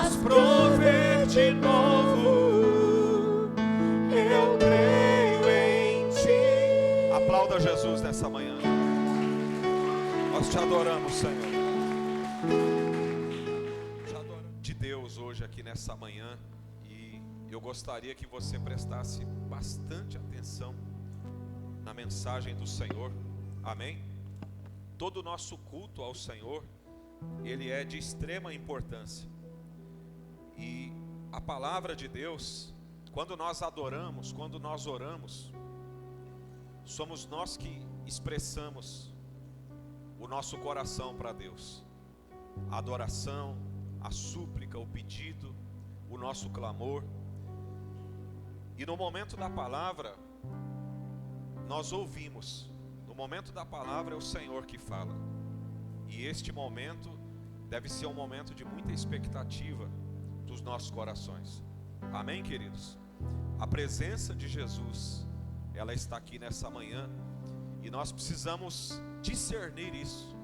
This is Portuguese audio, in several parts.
faz prover de novo. Eu creio em ti. Aplauda Jesus nessa manhã. Nós te adoramos, Senhor. Te adoramos de Deus hoje aqui nessa manhã. E eu gostaria que você prestasse bastante atenção na mensagem do Senhor. Amém? Todo o nosso culto ao Senhor, ele é de extrema importância. E a palavra de Deus, quando nós adoramos, quando nós oramos, somos nós que expressamos o nosso coração para Deus. A adoração, a súplica, o pedido, o nosso clamor. E no momento da palavra, nós ouvimos. No momento da palavra é o Senhor que fala. E este momento deve ser um momento de muita expectativa dos nossos corações. Amém, queridos? A presença de Jesus, ela está aqui nessa manhã. E nós precisamos discernir isso.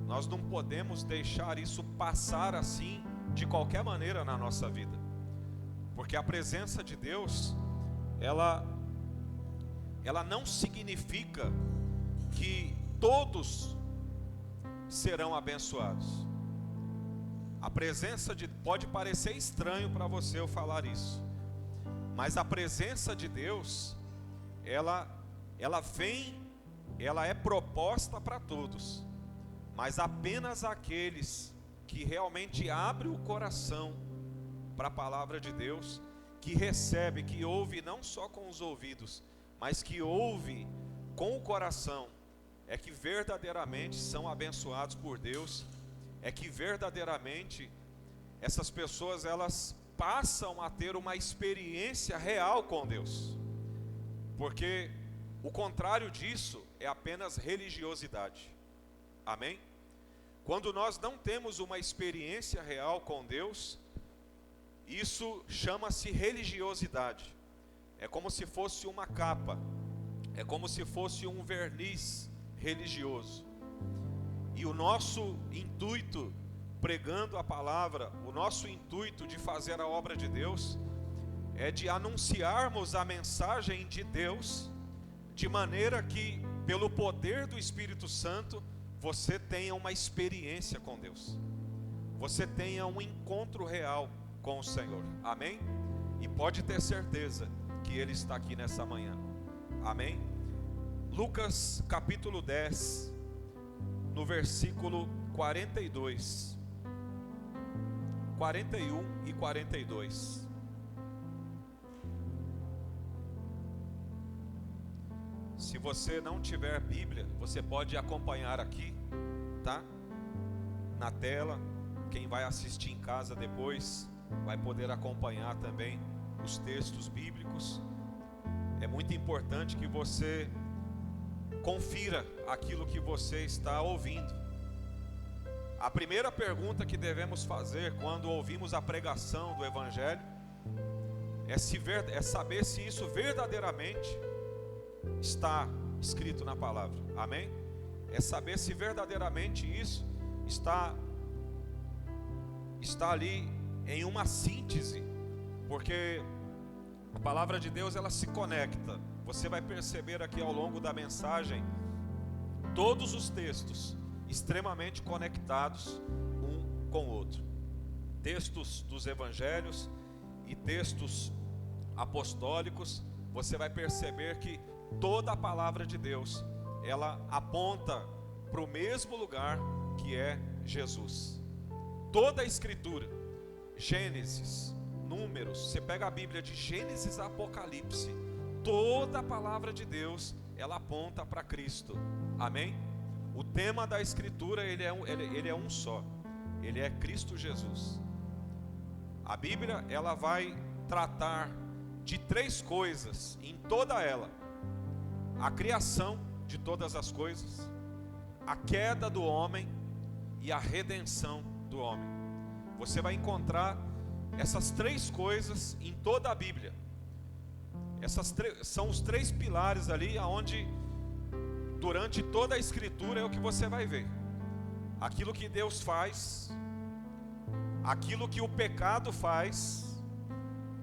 Nós não podemos deixar isso passar assim, de qualquer maneira na nossa vida. Porque a presença de Deus, ela não significa que todos serão abençoados. A presença de pode parecer estranho para você eu falar isso, mas a presença de Deus, ela é proposta para todos, mas apenas aqueles que realmente abrem o coração para a palavra de Deus, que recebe, que ouve não só com os ouvidos, mas que ouve com o coração, é que verdadeiramente são abençoados por Deus, é que verdadeiramente essas pessoas, elas passam a ter uma experiência real com Deus. Porque o contrário disso é apenas religiosidade. Amém? Quando nós não temos uma experiência real com Deus, isso chama-se religiosidade. É como se fosse uma capa, é como se fosse um verniz religioso. E o nosso intuito, pregando a palavra, o nosso intuito de fazer a obra de Deus, é de anunciarmos a mensagem de Deus, de maneira que, pelo poder do Espírito Santo, você tenha uma experiência com Deus, você tenha um encontro real com o Senhor. Amém? E pode ter certeza que Ele está aqui nessa manhã. Amém? Lucas capítulo 10, no versículo 42, 41 e 42. Se você não tiver Bíblia, você pode acompanhar aqui, tá? Na tela. Quem vai assistir em casa depois vai poder acompanhar também os textos bíblicos. É muito importante que você confira aquilo que você está ouvindo. A primeira pergunta que devemos fazer quando ouvimos a pregação do Evangelho é saber se isso verdadeiramente está escrito na palavra. Amém? É saber se verdadeiramente isso está ali em uma síntese, porque a palavra de Deus, ela se conecta. Você vai perceber aqui ao longo da mensagem todos os textos extremamente conectados um com o outro. Textos dos evangelhos e textos apostólicos, você vai perceber que toda a palavra de Deus, ela aponta para o mesmo lugar, que é Jesus. Toda a escritura, Gênesis, Números, você pega a Bíblia de Gênesis a Apocalipse, toda a palavra de Deus, ela aponta para Cristo. Amém? O tema da escritura, ele é um só. Ele é Cristo Jesus. A Bíblia, ela vai tratar de três coisas em toda ela: a criação de todas as coisas, a queda do homem e a redenção do homem. Você vai encontrar essas três coisas em toda a Bíblia. São os três pilares ali, onde durante toda a escritura é o que você vai ver. Aquilo que Deus faz aquilo que o pecado faz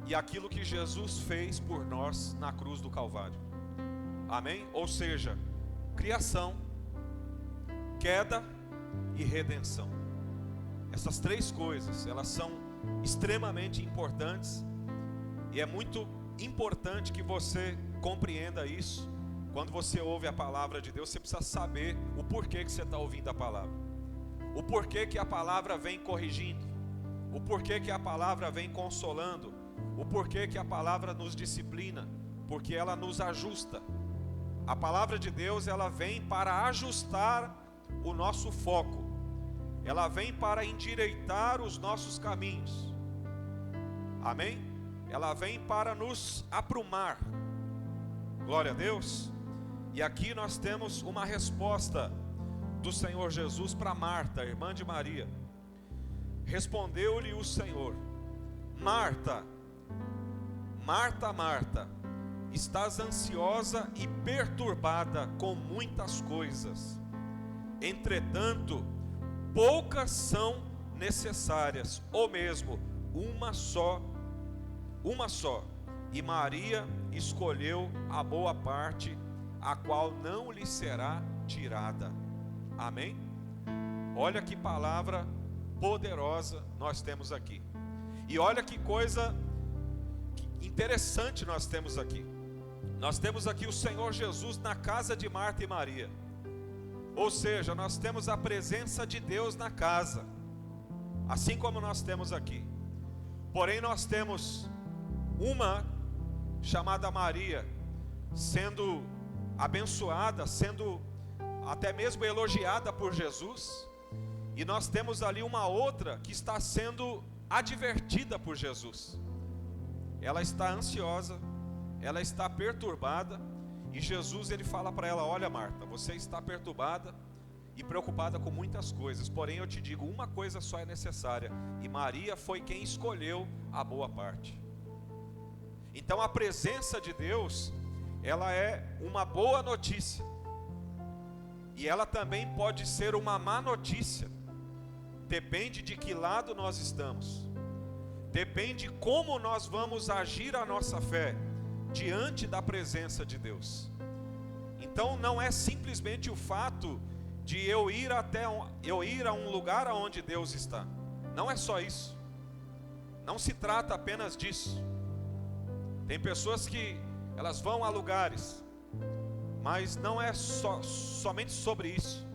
e aquilo que Jesus fez por nós na cruz do Calvário. Amém? Ou seja, criação, queda e redenção. Essas três coisas, elas são extremamente importantes, e é muito importante que você compreenda isso. Quando você ouve a palavra de Deus, você precisa saber o porquê que você está ouvindo a palavra, o porquê que a palavra vem corrigindo, o porquê que a palavra vem consolando, o porquê que a palavra nos disciplina, porque ela nos ajusta. A palavra de Deus, ela vem para ajustar o nosso foco, ela vem para endireitar os nossos caminhos. Amém? Ela vem para nos aprumar. Glória a Deus. E aqui nós temos uma resposta do Senhor Jesus para Marta, irmã de Maria. Respondeu-lhe o Senhor: Marta, Marta, Marta, estás ansiosa e perturbada com muitas coisas. Entretanto, poucas são necessárias, ou mesmo uma só. E Maria escolheu a boa parte, a qual não lhe será tirada. Amém? Olha que palavra poderosa nós temos aqui. E olha que coisa interessante nós temos aqui. Nós temos aqui o Senhor Jesus na casa de Marta e Maria. Ou seja, nós temos a presença de Deus na casa, assim como nós temos aqui. Porém nós temos uma chamada Maria sendo abençoada, sendo até mesmo elogiada por Jesus, e nós temos ali uma outra que está sendo advertida por Jesus. Ela está ansiosa, ela está perturbada, e Jesus ele fala para ela: olha Marta, você está perturbada e preocupada com muitas coisas, porém eu te digo, uma coisa só é necessária, e Maria foi quem escolheu a boa parte. Então a presença de Deus, ela é uma boa notícia, e ela também pode ser uma má notícia. Depende de que lado nós estamos, depende como nós vamos agir a nossa fé diante da presença de Deus. Então não é simplesmente o fato de eu ir a um lugar aonde Deus está. Não é só isso. Não se trata apenas disso. Tem pessoas que elas vão a lugares, mas não é somente sobre isso.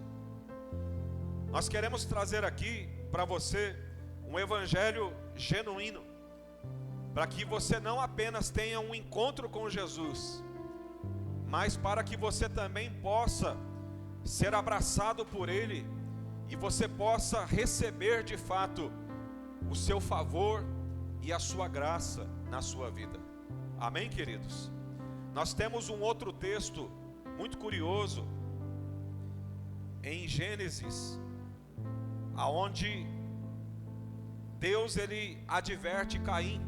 Nós queremos trazer aqui para você um evangelho genuíno, para que você não apenas tenha um encontro com Jesus, mas para que você também possa ser abraçado por Ele, e você possa receber de fato o seu favor e a sua graça na sua vida. Amém, queridos? Nós temos um outro texto muito curioso em Gênesis, aonde Deus ele adverte Caim,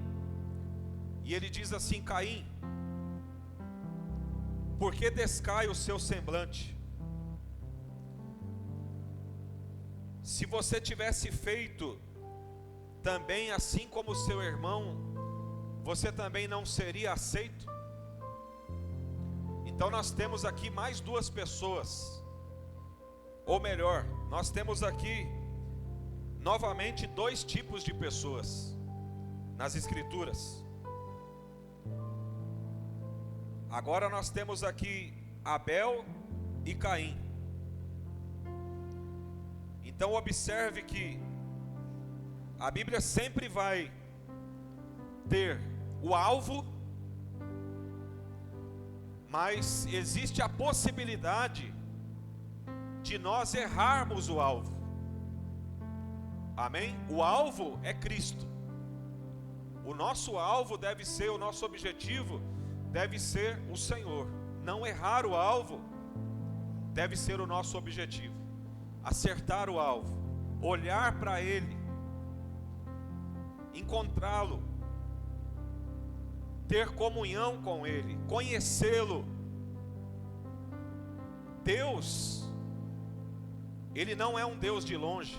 e ele diz assim: Caim, por que descai o seu semblante? Se você tivesse feito também assim como o seu irmão, você também não seria aceito? Então nós temos aqui mais duas pessoas, ou melhor, nós temos aqui novamente dois tipos de pessoas nas Escrituras. Agora nós temos aqui Abel e Caim. Então observe que a Bíblia sempre vai ter o alvo, mas existe a possibilidade de nós errarmos o alvo. Amém? O alvo é Cristo. O nosso alvo deve ser, o nosso objetivo deve ser o Senhor. Não errar o alvo deve ser o nosso objetivo. Acertar o alvo, olhar para Ele, encontrá-lo, ter comunhão com Ele, conhecê-lo. Deus, Ele não é um Deus de longe.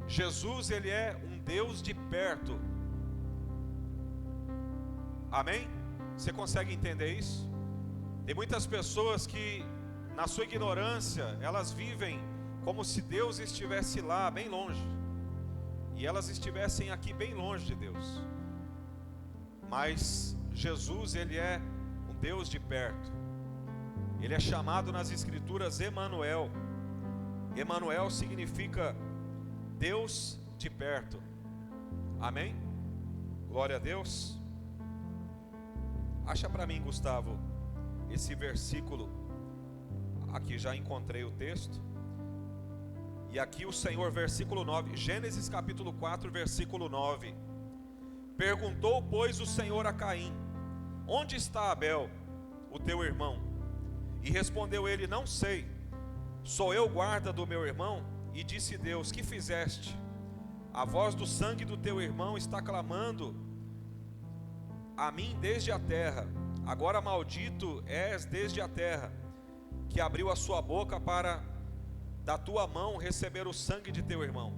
Jesus, ele é um Deus de perto. Amém? Você consegue entender isso? Tem muitas pessoas que, na sua ignorância, elas vivem como se Deus estivesse lá, bem longe, e elas estivessem aqui bem longe de Deus. Mas Jesus, ele é um Deus de perto. Ele é chamado nas Escrituras Emanuel. Emanuel significa Deus de perto. Amém? Glória a Deus. Acha para mim, Gustavo, esse versículo. Aqui já encontrei o texto. E aqui o Senhor, versículo 9, Gênesis capítulo 4, versículo 9. Perguntou, pois, o Senhor a Caim: onde está Abel, o teu irmão? E respondeu ele: não sei, sou eu guarda do meu irmão? E disse Deus: que fizeste? A voz do sangue do teu irmão está clamando a mim desde a terra. Agora maldito és desde a terra, que abriu a sua boca para da tua mão receber o sangue de teu irmão.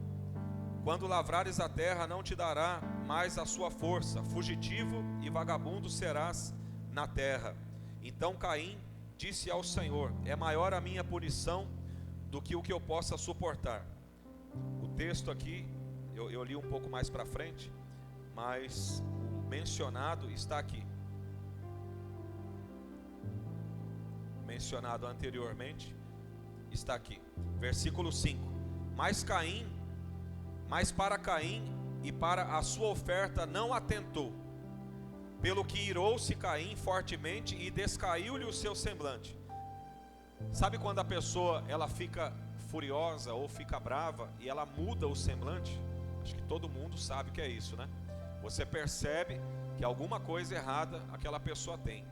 Quando lavrares a terra, não te dará mais a sua força, fugitivo e vagabundo serás na terra. Então Caim disse ao Senhor: é maior a minha punição do que o que eu possa suportar. O texto aqui, eu li um pouco mais para frente, mas o mencionado está aqui. Mencionado anteriormente, está aqui. Versículo 5. Mas para Caim e para a sua oferta não atentou, pelo que irou-se Caim fortemente e descaiu-lhe o seu semblante. Sabe quando a pessoa ela fica furiosa ou fica brava e ela muda o semblante? Acho que todo mundo sabe o que é isso, né? Você percebe que alguma coisa errada aquela pessoa tem.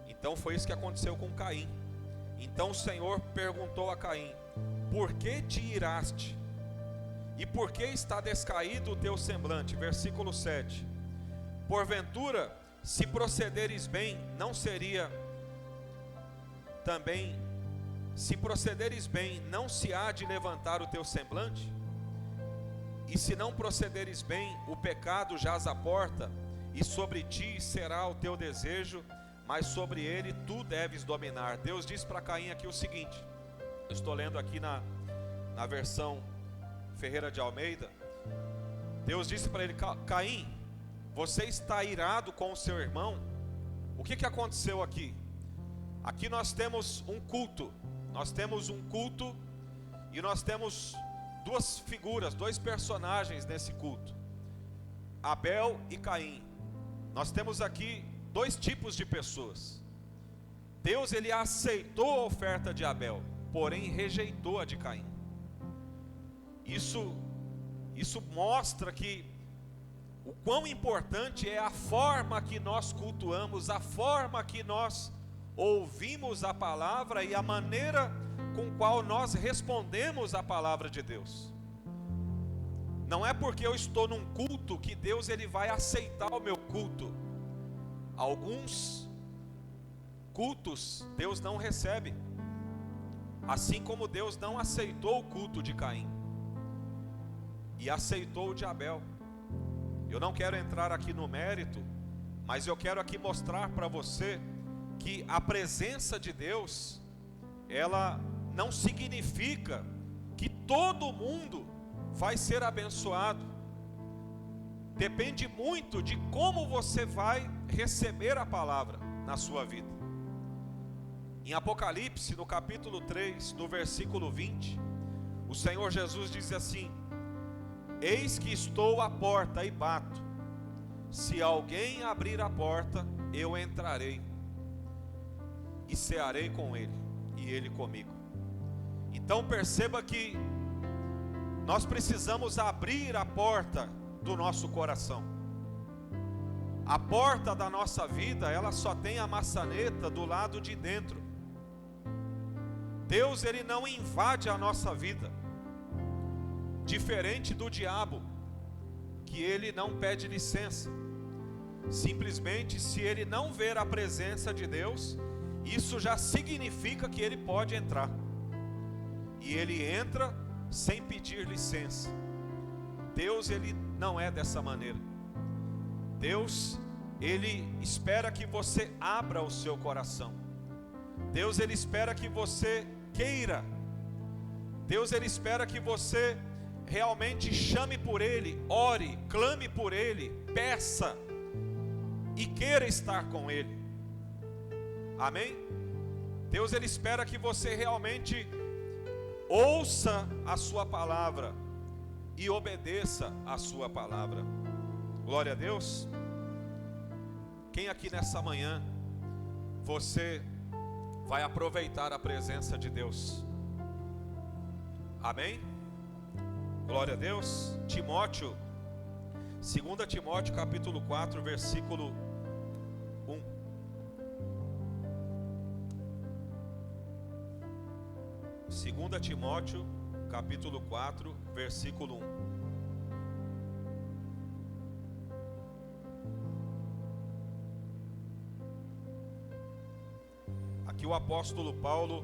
Então foi isso que aconteceu com Caim. Então o Senhor perguntou a Caim: por que te iraste? E por que está descaído o teu semblante? Versículo 7. Porventura, se procederes bem, não seria também, se procederes bem, não se há de levantar o teu semblante? E se não procederes bem, o pecado jaz à porta, e sobre ti será o teu desejo, mas sobre ele tu deves dominar. Deus diz para Caim aqui o seguinte, eu estou lendo aqui na versão Ferreira de Almeida. Deus disse para ele: Caim, você está irado com o seu irmão? O que aconteceu aqui? Aqui nós temos um culto, e nós temos duas figuras, dois personagens nesse culto, Abel e Caim. Nós temos aqui dois tipos de pessoas. Deus, ele aceitou a oferta de Abel, porém rejeitou a de Caim. Isso mostra que o quão importante é a forma que nós cultuamos, a forma que nós ouvimos a palavra e a maneira com qual nós respondemos à palavra de Deus. Não é porque eu estou num culto que Deus ele vai aceitar o meu culto. Alguns cultos Deus não recebe, assim como Deus não aceitou o culto de Caim e aceitou o de Abel. Eu não quero entrar aqui no mérito, mas eu quero aqui mostrar para você que a presença de Deus, ela não significa que todo mundo vai ser abençoado. Depende muito de como você vai receber a palavra na sua vida. Em Apocalipse, no capítulo 3, no versículo 20, o Senhor Jesus diz assim: eis que estou à porta e bato. Se alguém abrir a porta, eu entrarei e cearei com ele e ele comigo. Então perceba que nós precisamos abrir a porta do nosso coração. A porta da nossa vida, ela só tem a maçaneta do lado de dentro. Deus, ele não invade a nossa vida, diferente do diabo, que ele não pede licença. Simplesmente, se ele não ver a presença de Deus, isso já significa que ele pode entrar. E ele entra sem pedir licença. Deus, Ele não é dessa maneira. Deus, Ele espera que você abra o seu coração. Deus, Ele espera que você queira. Deus, Ele espera que você realmente chame por Ele, ore, clame por Ele, peça e queira estar com Ele. Amém? Deus, Ele espera que você realmente ouça a sua palavra e obedeça a sua palavra. Glória a Deus. Quem aqui nessa manhã você vai aproveitar a presença de Deus? Amém? Glória a Deus. Timóteo, 2 Timóteo capítulo 4, versículo 1. Segunda Timóteo, capítulo 4, versículo 1. Aqui o apóstolo Paulo,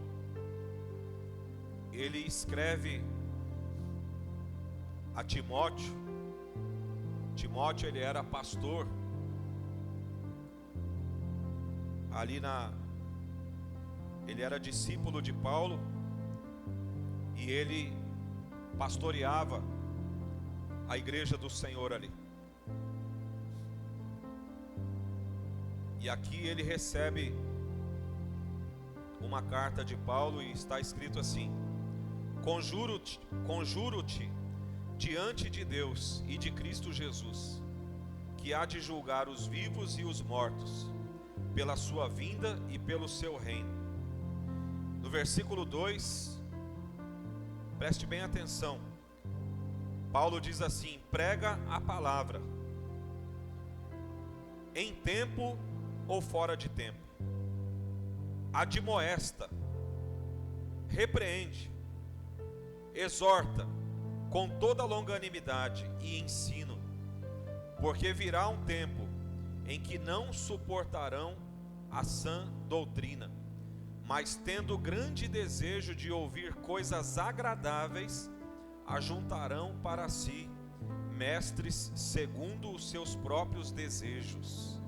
ele escreve a Timóteo. Timóteo, ele era pastor ele era discípulo de Paulo, e ele pastoreava a igreja do Senhor ali. E aqui ele recebe uma carta de Paulo e está escrito assim: Conjuro-te diante de Deus e de Cristo Jesus, que há de julgar os vivos e os mortos, pela sua vinda e pelo seu reino. No versículo 2, preste bem atenção. Paulo diz assim: prega a palavra, em tempo ou fora de tempo, admoesta, repreende, exorta com toda longanimidade e ensino, porque virá um tempo em que não suportarão a sã doutrina, mas tendo grande desejo de ouvir coisas agradáveis, ajuntarão para si mestres segundo os seus próprios desejos.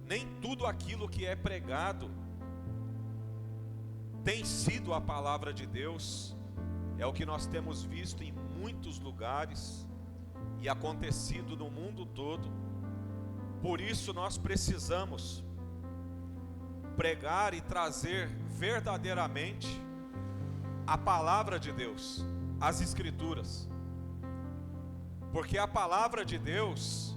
Nem tudo aquilo que é pregado tem sido a palavra de Deus. É o que nós temos visto em muitos lugares e acontecido no mundo todo. Por isso nós precisamos pregar e trazer verdadeiramente a palavra de Deus, as Escrituras. Porque a palavra de Deus,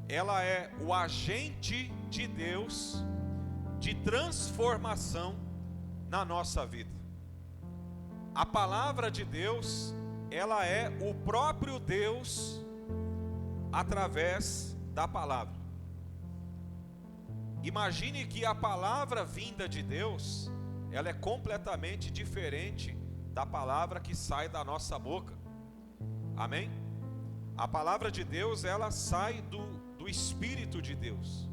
ela é o agente de Deus de transformação na nossa vida. A palavra de Deus, ela é o próprio Deus através da palavra. Imagine que a palavra vinda de Deus, ela é completamente diferente da palavra que sai da nossa boca. Amém? A palavra de Deus, ela sai do Espírito de Deus.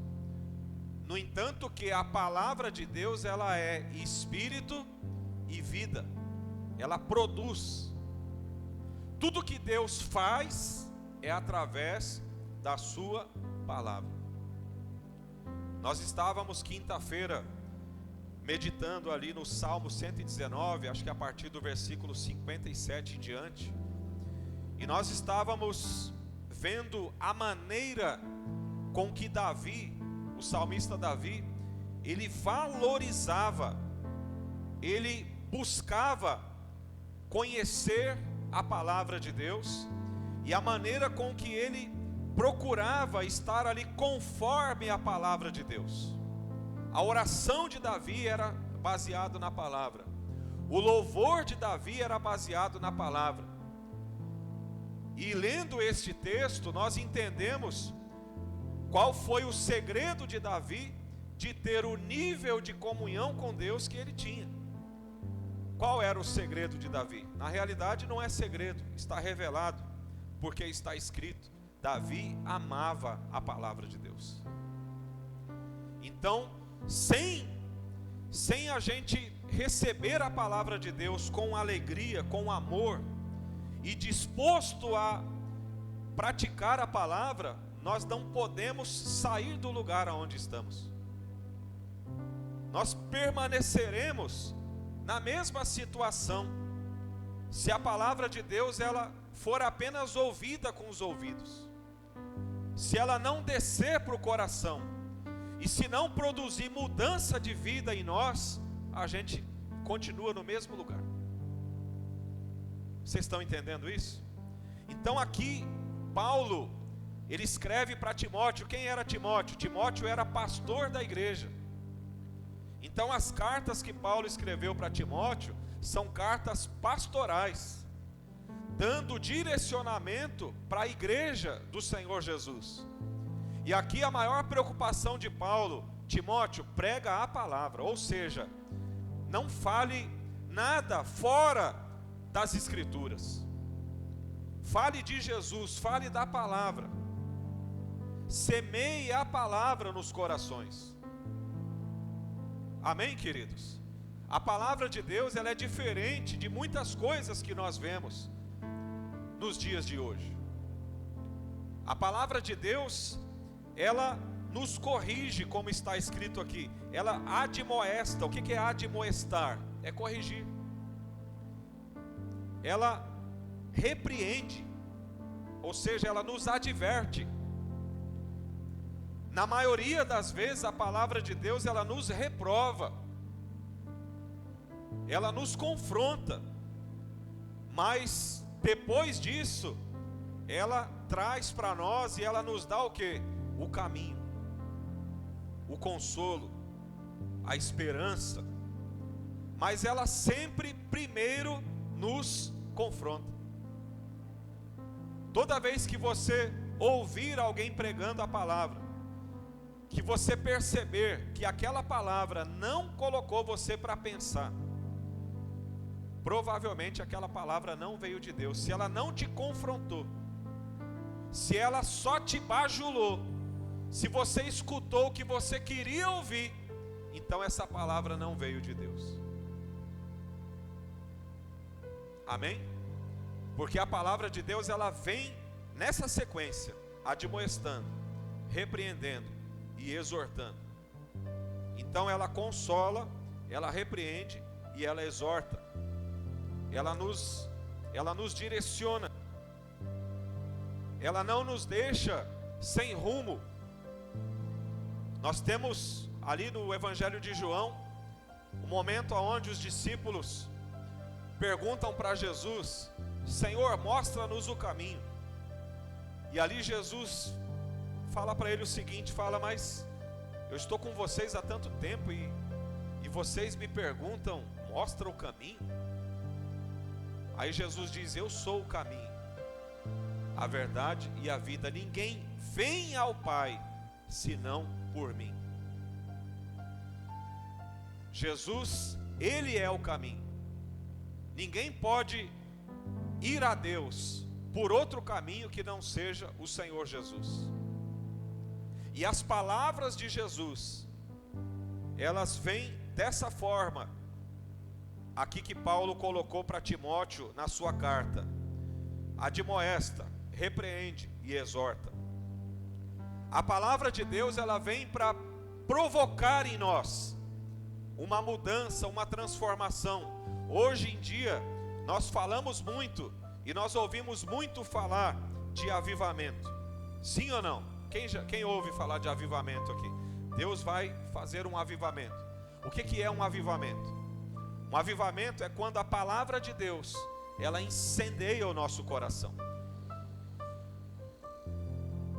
No entanto, que a palavra de Deus, ela é Espírito e vida. Ela produz. Tudo que Deus faz é através da sua palavra. Nós estávamos quinta-feira meditando ali no Salmo 119, acho que a partir do versículo 57 em diante. E nós estávamos vendo a maneira com que Davi, o salmista Davi, ele valorizava, ele buscava conhecer a palavra de Deus, e a maneira com que ele procurava estar ali conforme a palavra de Deus. A oração de Davi era baseado na palavra. O louvor de Davi era baseado na palavra. E lendo este texto, nós entendemos qual foi o segredo de Davi de ter o nível de comunhão com Deus que ele tinha. Qual era o segredo de Davi? Na realidade não é segredo, está revelado, porque está escrito: Davi amava a palavra de Deus. Então, sem a gente receber a palavra de Deus com alegria, com amor e disposto a praticar a palavra, nós não podemos sair do lugar onde estamos. Nós permaneceremos na mesma situação se a palavra de Deus ela for apenas ouvida com os ouvidos, se ela não descer para o coração e se não produzir mudança de vida em nós, a gente continua no mesmo lugar. Vocês estão entendendo isso? Então aqui Paulo, ele escreve para Timóteo. Quem era Timóteo? Timóteo era pastor da igreja. Então as cartas que Paulo escreveu para Timóteo são cartas pastorais, dando direcionamento para a igreja do Senhor Jesus. E aqui a maior preocupação de Paulo: Timóteo, prega a palavra, ou seja, não fale nada fora das Escrituras. Fale de Jesus, fale da palavra. Semeie a palavra nos corações. Amém, queridos? A palavra de Deus, ela é diferente de muitas coisas que nós vemos nos dias de hoje. A palavra de Deus, ela nos corrige, como está escrito aqui. Ela admoesta. O que é admoestar? É corrigir. Ela repreende, ou seja, ela nos adverte. Na maioria das vezes a palavra de Deus, ela nos reprova, ela nos confronta, mas depois disso ela traz para nós e ela nos dá o quê? O caminho, o consolo, a esperança. Mas ela sempre primeiro nos confronta. Toda vez que você ouvir alguém pregando a palavra, que você perceber que aquela palavra não colocou você para pensar, provavelmente aquela palavra não veio de Deus. Se ela não te confrontou, se ela só te bajulou, se você escutou o que você queria ouvir, então essa palavra não veio de Deus. Amém? Porque a palavra de Deus, ela vem nessa sequência, admoestando, repreendendo e exortando. Então ela consola, ela repreende e ela exorta. Ela nos direciona. Ela não nos deixa sem rumo. Nós temos ali no Evangelho de João o momento onde os discípulos perguntam para Jesus: Senhor, mostra-nos o caminho. E ali Jesus fala para ele o seguinte, mas eu estou com vocês há tanto tempo e vocês me perguntam, mostra o caminho? Aí Jesus diz: eu sou o caminho, a verdade e a vida. Ninguém vem ao Pai senão por mim. Jesus, Ele é o caminho. Ninguém pode ir a Deus por outro caminho que não seja o Senhor Jesus. E as palavras de Jesus, elas vêm dessa forma, aqui que Paulo colocou para Timóteo na sua carta: admoesta, repreende e exorta. A palavra de Deus, ela vem para provocar em nós uma mudança, uma transformação. Hoje em dia, nós falamos muito e nós ouvimos muito falar de avivamento. Sim ou não? Quem ouve falar de avivamento aqui? Deus vai fazer um avivamento. O que é um avivamento? Um avivamento é quando a palavra de Deus, ela incendeia o nosso coração.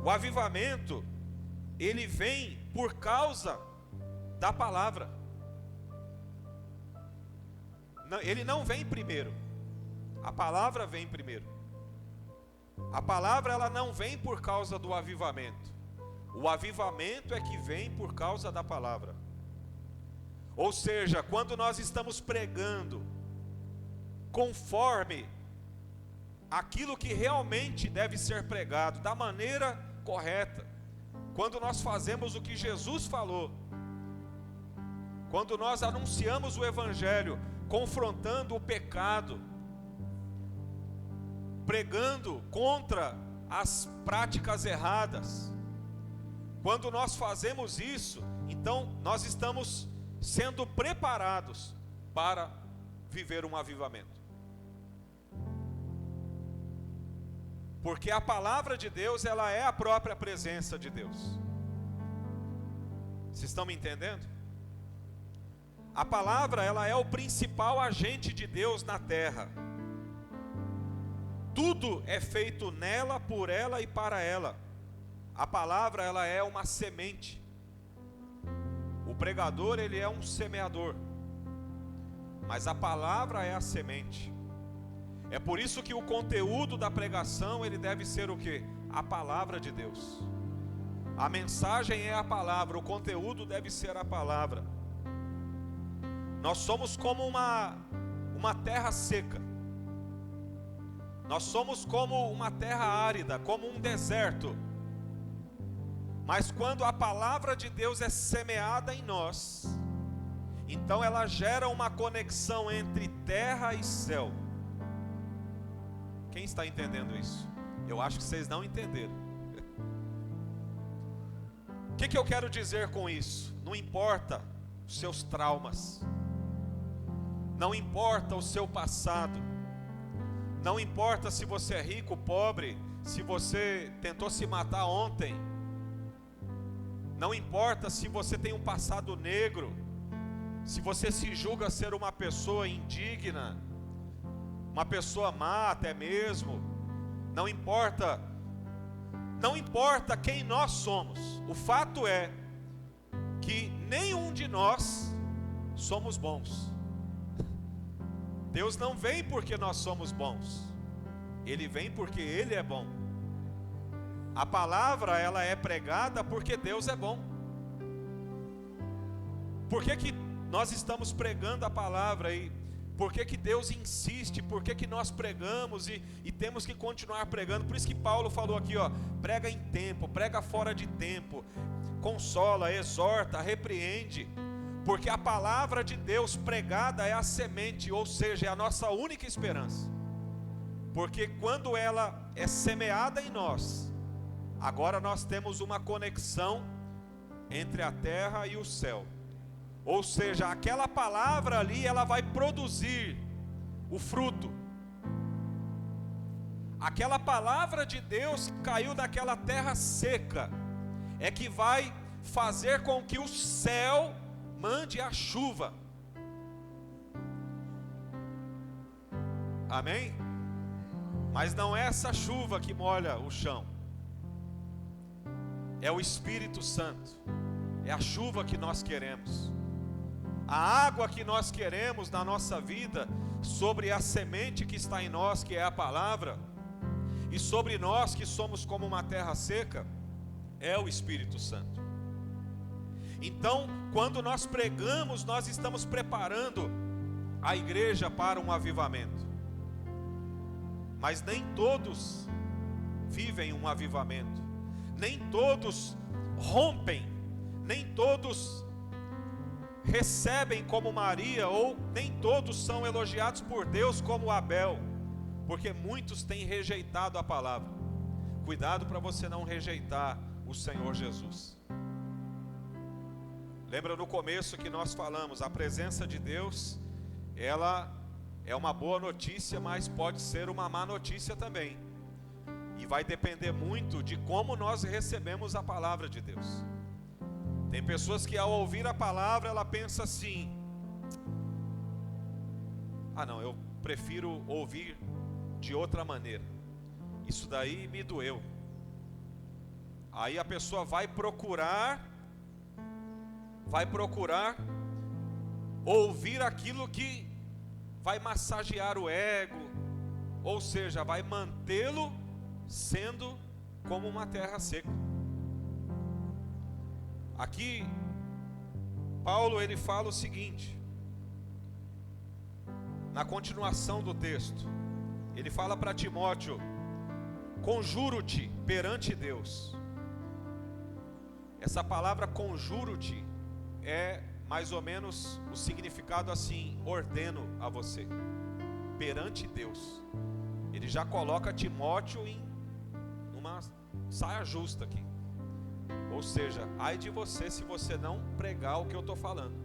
O avivamento, ele vem por causa da palavra. Ele não vem primeiro. A palavra vem primeiro. A palavra, ela não vem por causa do avivamento. O avivamento é que vem por causa da palavra. Ou seja, quando nós estamos pregando conforme aquilo que realmente deve ser pregado, da maneira correta, quando nós fazemos o que Jesus falou, quando nós anunciamos o Evangelho, confrontando o pecado, pregando contra as práticas erradas, quando nós fazemos isso, então nós estamos sendo preparados para viver um avivamento. Porque a palavra de Deus, ela é a própria presença de Deus. Vocês estão me entendendo? A palavra, ela é o principal agente de Deus na terra. Tudo é feito nela, por ela e para ela. A palavra, ela é uma semente. O pregador, ele é um semeador, mas a palavra é a semente. É por isso que o conteúdo da pregação, ele deve ser o quê? A palavra de Deus. A mensagem é a palavra, o conteúdo deve ser a palavra. Nós somos como uma terra seca. Nós somos como uma terra árida, como um deserto. Mas quando a palavra de Deus é semeada em nós, então ela gera uma conexão entre terra e céu. Quem está entendendo isso? Eu acho que vocês não entenderam. O que eu quero dizer com isso? Não importa os seus traumas, não importa o seu passado, não importa se você é rico, pobre, se você tentou se matar ontem, não importa se você tem um passado negro, se você se julga ser uma pessoa indigna, uma pessoa má até mesmo, não importa quem nós somos. O fato é que nenhum de nós somos bons. Deus não vem porque nós somos bons, Ele vem porque Ele é bom. A palavra, ela é pregada porque Deus é bom. Por que nós estamos pregando a palavra aí? Por que Deus insiste? Por que nós pregamos e temos que continuar pregando? Por isso que Paulo falou aqui, ó, prega em tempo, prega fora de tempo, consola, exorta, repreende. Porque a palavra de Deus pregada é a semente, ou seja, é a nossa única esperança. Porque quando ela é semeada em nós, agora nós temos uma conexão entre a terra e o céu. Ou seja, aquela palavra ali, ela vai produzir o fruto. Aquela palavra de Deus que caiu daquela terra seca, é que vai fazer com que o céu mande a chuva. Amém? Mas não é essa chuva que molha o chão. É o Espírito Santo. É a chuva que nós queremos. A água que nós queremos na nossa vida, sobre a semente que está em nós, que é a palavra, e sobre nós que somos como uma terra seca, é o Espírito Santo. Então, quando nós pregamos, nós estamos preparando a igreja para um avivamento. Mas nem todos vivem um avivamento, nem todos rompem, nem todos recebem como Maria, ou nem todos são elogiados por Deus como Abel, porque muitos têm rejeitado a palavra. Cuidado para você não rejeitar o Senhor Jesus. Lembra no começo que nós falamos, a presença de Deus, ela é uma boa notícia, mas pode ser uma má notícia também. E vai depender muito de como nós recebemos a palavra de Deus. Tem pessoas que ao ouvir a palavra, ela pensa assim: ah não, eu prefiro ouvir de outra maneira, isso daí me doeu. Aí a pessoa vai procurar ouvir aquilo que vai massagear o ego, ou seja, vai mantê-lo sendo como uma terra seca. Aqui, Paulo, ele fala o seguinte, na continuação do texto, ele fala para Timóteo: conjuro-te perante Deus. Essa palavra conjuro-te é mais ou menos o significado assim: ordeno a você, perante Deus. Ele já coloca Timóteo em uma saia justa aqui. Ou seja, ai de você se você não pregar o que eu estou falando.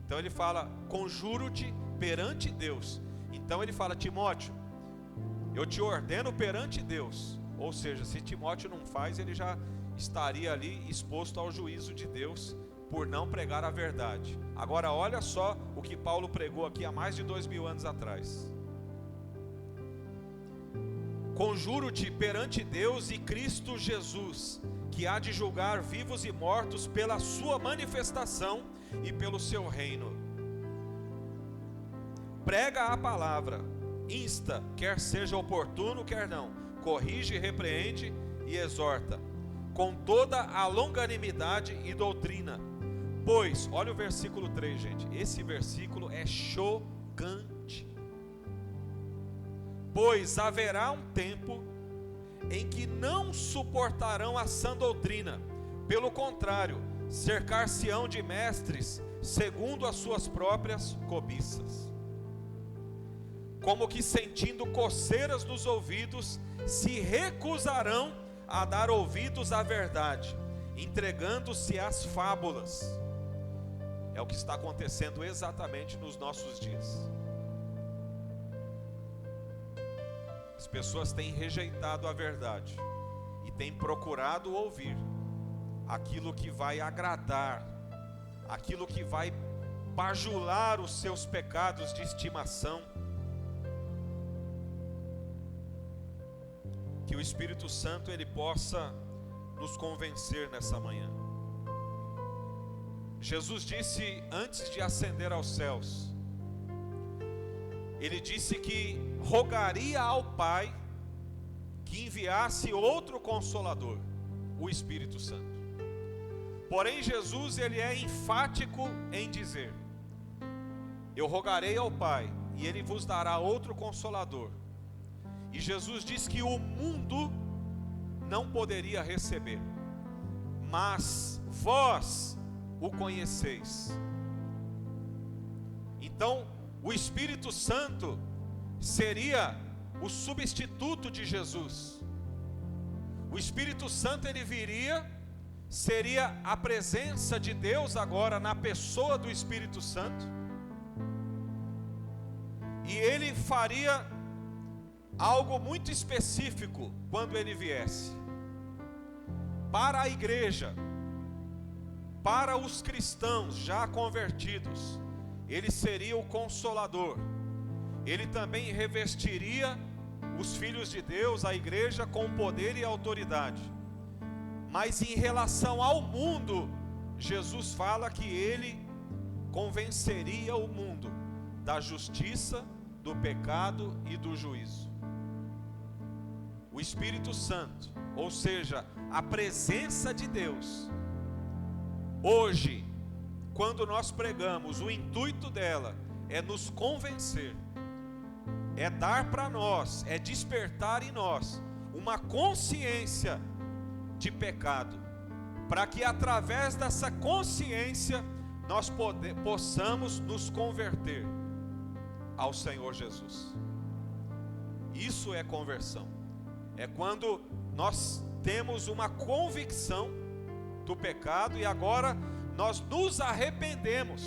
Então ele fala: conjuro-te perante Deus. Então ele fala: Timóteo, eu te ordeno perante Deus. Ou seja, se Timóteo não faz, ele já estaria ali exposto ao juízo de Deus por não pregar a verdade. Agora olha só o que Paulo pregou aqui há mais de 2000 anos atrás. Conjuro-te perante Deus e Cristo Jesus, que há de julgar vivos e mortos pela sua manifestação e pelo seu reino. Prega a palavra, insta, quer seja oportuno, quer não, corrige, repreende e exorta, com toda a longanimidade e doutrina. Pois, olha o versículo 3, gente, esse versículo é chocante. Pois haverá um tempo em que não suportarão a sã doutrina, pelo contrário, cercar-se-ão de mestres, segundo as suas próprias cobiças. Como que sentindo coceiras nos ouvidos, se recusarão a dar ouvidos à verdade, entregando-se às fábulas. É o que está acontecendo exatamente nos nossos dias. As pessoas têm rejeitado a verdade e têm procurado ouvir aquilo que vai agradar, aquilo que vai bajular os seus pecados de estimação. Que o Espírito Santo ele possa nos convencer nessa manhã. Jesus disse antes de ascender aos céus, ele disse que rogaria ao Pai que enviasse outro Consolador, o Espírito Santo. Porém Jesus ele é enfático em dizer: eu rogarei ao Pai e Ele vos dará outro Consolador. E Jesus diz que o mundo não poderia receber, mas vós o conheceis. Então o Espírito Santo seria o substituto de Jesus. O Espírito Santo ele viria, seria a presença de Deus agora na pessoa do Espírito Santo, e ele faria algo muito específico quando ele viesse. Para a igreja, para os cristãos já convertidos, ele seria o Consolador. Ele também revestiria os filhos de Deus, a igreja, com poder e autoridade. Mas em relação ao mundo, Jesus fala que ele convenceria o mundo da justiça, do pecado e do juízo. O Espírito Santo, ou seja, a presença de Deus, hoje, quando nós pregamos, o intuito dela é nos convencer, é dar para nós, é despertar em nós uma consciência de pecado, para que através dessa consciência nós possamos nos converter ao Senhor Jesus. Isso é conversão. É quando nós temos uma convicção do pecado e agora nós nos arrependemos.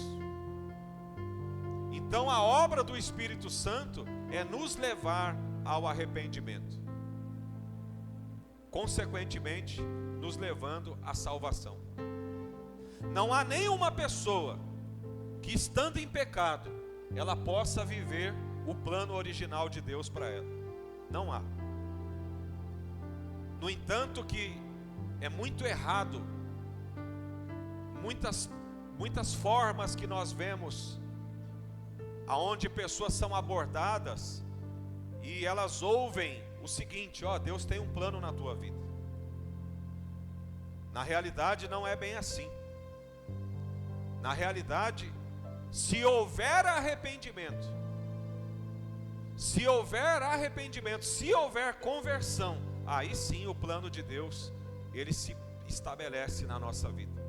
Então a obra do Espírito Santo é nos levar ao arrependimento, consequentemente nos levando à salvação. Não há nenhuma pessoa que, estando em pecado, ela possa viver o plano original de Deus para ela. Não há. No entanto, que é muito errado muitas formas que nós vemos aonde pessoas são abordadas e elas ouvem o seguinte: ó, Deus tem um plano na tua vida. Na realidade não é bem assim. Na realidade, se houver arrependimento, se houver conversão, aí sim o plano de Deus, ele se estabelece na nossa vida.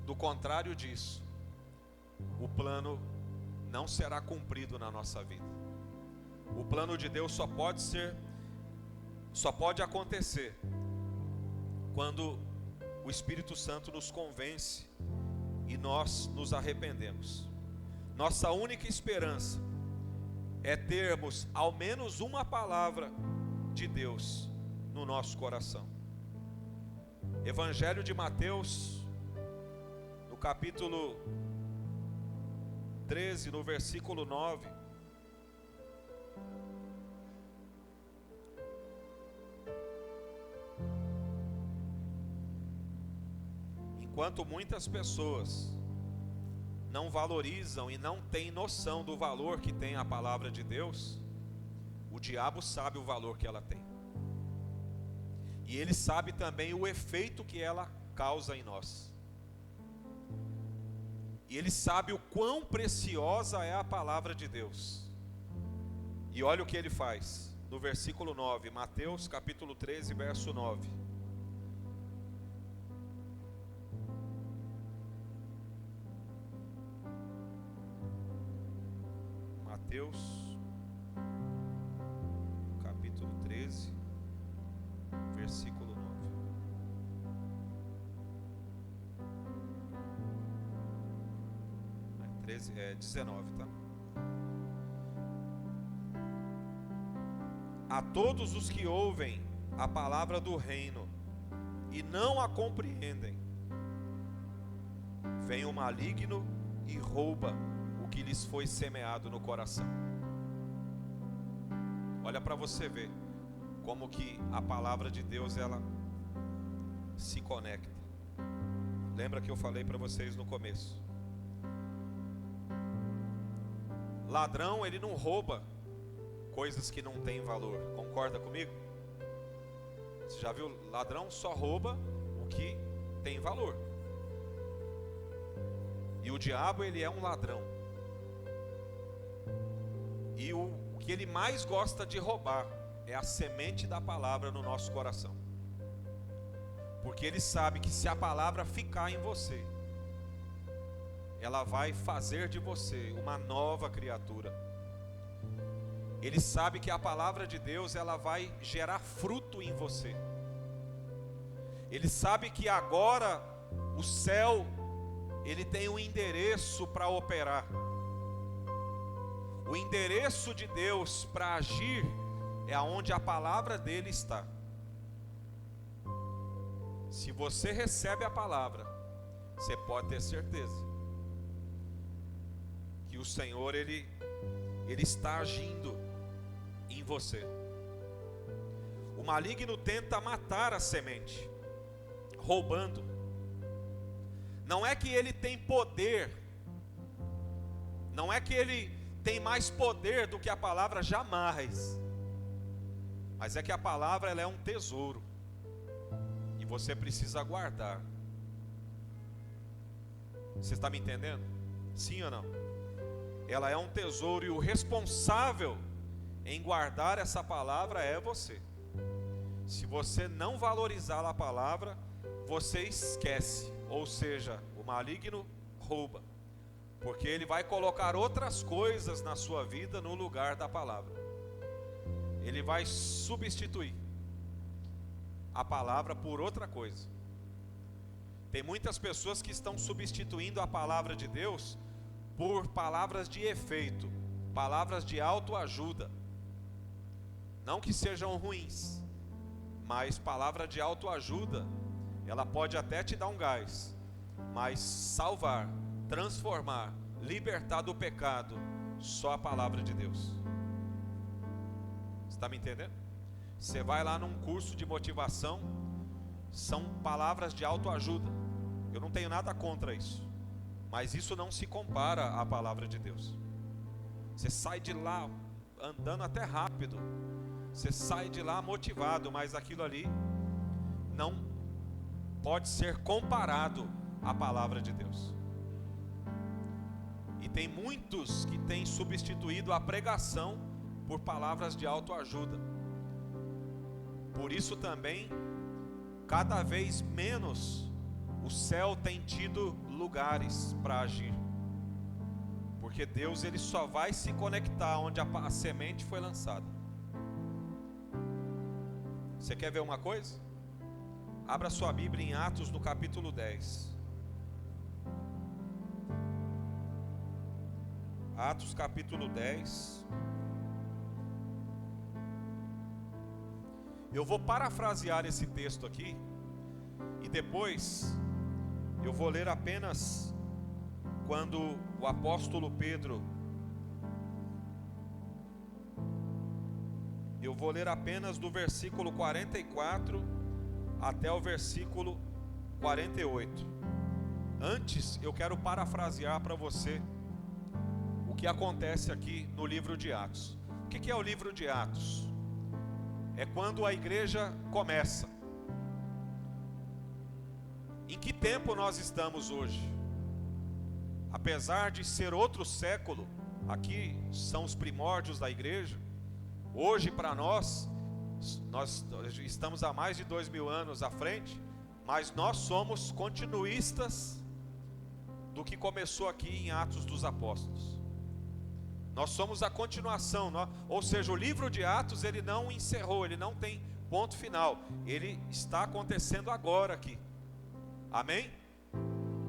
Do contrário disso, o plano não será cumprido na nossa vida. O plano de Deus só pode acontecer quando o Espírito Santo nos convence e nós nos arrependemos. Nossa única esperança é termos ao menos uma palavra de Deus no nosso coração. Evangelho de Mateus, no capítulo 13, no versículo 9. Enquanto muitas pessoas não valorizam e não têm noção do valor que tem a palavra de Deus, o diabo sabe o valor que ela tem. E ele sabe também o efeito que ela causa em nós. E ele sabe o quão preciosa é a palavra de Deus. E olha o que ele faz, no versículo 9, Mateus capítulo 13, verso 9. Mateus, capítulo 13, versículo 9. 19, tá? A todos os que ouvem a palavra do reino e não a compreendem, vem o maligno e rouba o que lhes foi semeado no coração. Olha para você ver como que a palavra de Deus ela se conecta. Lembra que eu falei para vocês no começo? Ladrão, ele não rouba coisas que não têm valor. Concorda comigo? Você já viu? Ladrão só rouba o que tem valor. E o diabo, ele é um ladrão. E o que ele mais gosta de roubar é a semente da palavra no nosso coração. Porque ele sabe que se a palavra ficar em você, ela vai fazer de você uma nova criatura. Ele sabe que a palavra de Deus ela vai gerar fruto em você. Ele sabe que agora o céu ele tem um endereço para operar. O endereço de Deus para agir é aonde a palavra dele está. Se você recebe a palavra, você pode ter certeza que o Senhor ele está agindo em você. O maligno tenta matar a semente, roubando. Não é que ele tem poder, não é que ele tem mais poder do que a palavra, jamais. Mas é que a palavra ela é um tesouro e você precisa guardar. Você está me entendendo? Sim ou não? Ela é um tesouro e o responsável em guardar essa palavra é você. Se você não valorizar a palavra, você esquece, ou seja, o maligno rouba, porque ele vai colocar outras coisas na sua vida no lugar da palavra. Ele vai substituir a palavra por outra coisa. Tem muitas pessoas que estão substituindo a palavra de Deus por palavras de efeito, palavras de autoajuda. Não que sejam ruins, mas palavra de autoajuda, ela pode até te dar um gás, mas salvar, transformar, libertar do pecado, só a palavra de Deus. Você está me entendendo? Você vai lá num curso de motivação, são palavras de autoajuda. Eu não tenho nada contra isso, mas isso não se compara à palavra de Deus. Você sai de lá andando até rápido, você sai de lá motivado, mas aquilo ali não pode ser comparado à palavra de Deus. E tem muitos que têm substituído a pregação por palavras de autoajuda. Por isso também, cada vez menos o céu tem tido lugares para agir. Porque Deus, ele só vai se conectar onde a semente foi lançada. Você quer ver uma coisa? Abra sua Bíblia em Atos no capítulo 10. Atos capítulo 10. Eu vou parafrasear esse texto aqui, e depois eu vou ler apenas quando o apóstolo Pedro, eu vou ler apenas do versículo 44 até o versículo 48. Antes, eu quero parafrasear para você o que acontece aqui no livro de Atos. O que é o livro de Atos? É quando a igreja começa. Em que tempo nós estamos hoje? Apesar de ser outro século, aqui são os primórdios da igreja. Hoje para nós estamos há mais de 2000 anos à frente, mas nós somos continuistas do que começou aqui em Atos dos Apóstolos. Nós somos a continuação, ou seja, o livro de Atos, ele não encerrou, ele não tem ponto final, ele está acontecendo agora aqui, amém?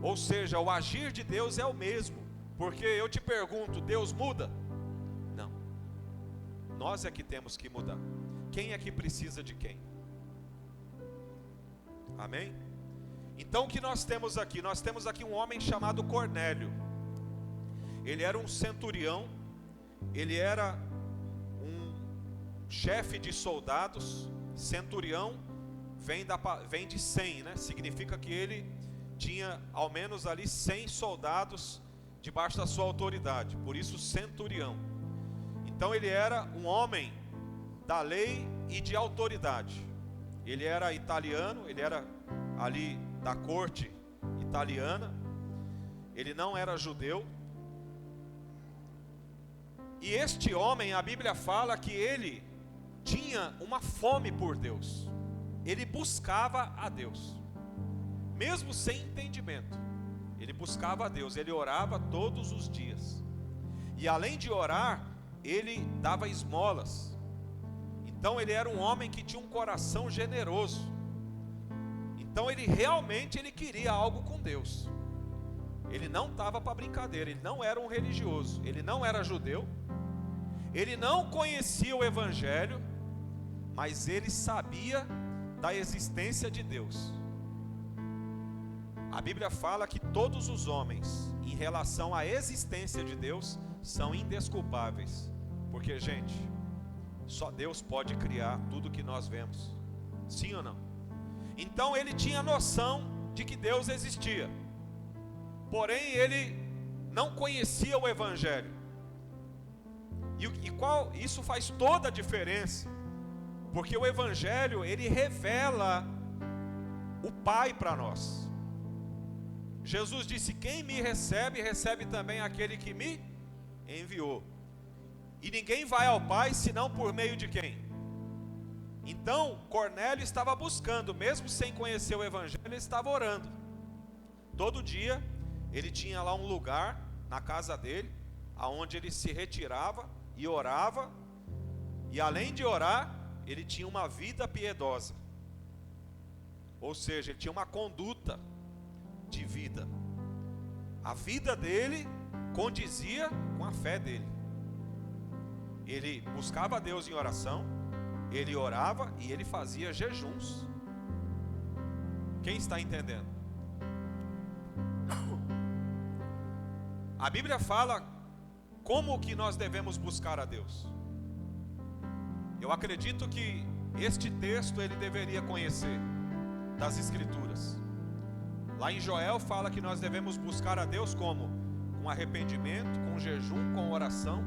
Ou seja, o agir de Deus é o mesmo, porque eu te pergunto, Deus muda? Não, nós é que temos que mudar. Quem é que precisa de quem? Amém? Então o que nós temos aqui? Nós temos aqui um homem chamado Cornélio. Ele era um centurião, ele era um chefe de soldados. Centurião vem de 100, né? Significa que ele tinha ao menos ali 100 soldados debaixo da sua autoridade, por isso centurião. Então ele era um homem da lei e de autoridade. Ele era italiano, ele era ali da corte italiana, ele não era judeu. E este homem, a Bíblia fala que ele tinha uma fome por Deus. Ele buscava a Deus, mesmo sem entendimento. Ele buscava a Deus, ele orava todos os dias. E além de orar, ele dava esmolas. Então ele era um homem que tinha um coração generoso. Então ele realmente queria algo com Deus. Ele não estava para brincadeira, ele não era um religioso, ele não era judeu, ele não conhecia o Evangelho, mas ele sabia da existência de Deus. A Bíblia fala que todos os homens, em relação à existência de Deus, são indesculpáveis. Porque, gente, só Deus pode criar tudo que nós vemos. Sim ou não? Então ele tinha noção de que Deus existia. Porém, ele não conhecia o Evangelho. Isso faz toda a diferença. Porque o Evangelho, ele revela o Pai para nós. Jesus disse: quem me recebe, recebe também aquele que me enviou. E ninguém vai ao Pai senão por meio de quem? Então Cornélio estava buscando, mesmo sem conhecer o Evangelho, ele estava orando. Todo dia ele tinha lá um lugar na casa dele, aonde ele se retirava e orava. E além de orar, ele tinha uma vida piedosa. Ou seja, ele tinha uma conduta de vida. A vida dele condizia com a fé dele. Ele buscava a Deus em oração, ele orava e ele fazia jejuns. Quem está entendendo? A Bíblia fala como que nós devemos buscar a Deus. Eu acredito que este texto ele deveria conhecer das Escrituras. Lá em Joel fala que nós devemos buscar a Deus como? Com arrependimento, com jejum, com oração,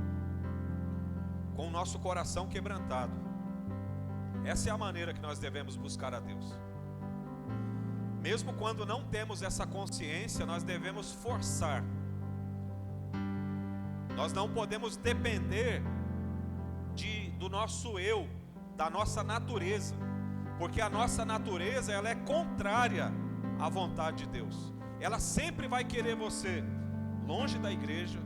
com o nosso coração quebrantado. Essa é a maneira que nós devemos buscar a Deus. Mesmo quando não temos essa consciência, nós devemos forçar. Nós não podemos depender do nosso eu, da nossa natureza, porque a nossa natureza ela é contrária à vontade de Deus. Ela sempre vai querer você longe da igreja,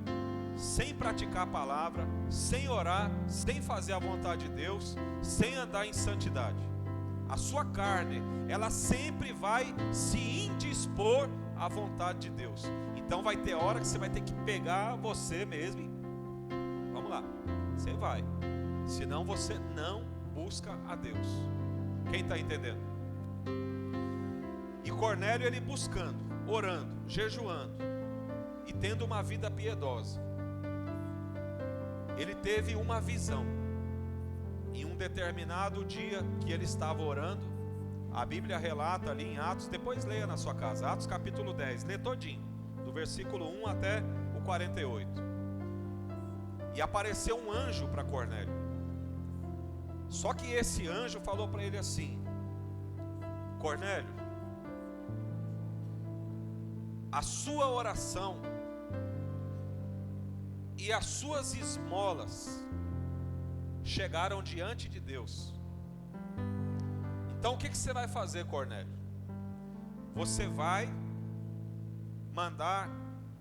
sem praticar a palavra, sem orar, sem fazer a vontade de Deus, sem andar em santidade. A sua carne, ela sempre vai se indispor à vontade de Deus. Então vai ter hora que você vai ter que pegar você mesmo e... vamos lá, você vai. Senão você não busca a Deus. Quem está entendendo? E Cornélio, ele buscando, orando, jejuando e tendo uma vida piedosa, ele teve uma visão. Em um determinado dia que ele estava orando, a Bíblia relata ali em Atos, depois leia na sua casa, Atos capítulo 10, lê todinho, do versículo 1 até o 48. E apareceu um anjo para Cornélio. Só que esse anjo falou para ele assim: Cornélio, a sua oração e as suas esmolas chegaram diante de Deus. Então o que você vai fazer, Cornélio? Você vai mandar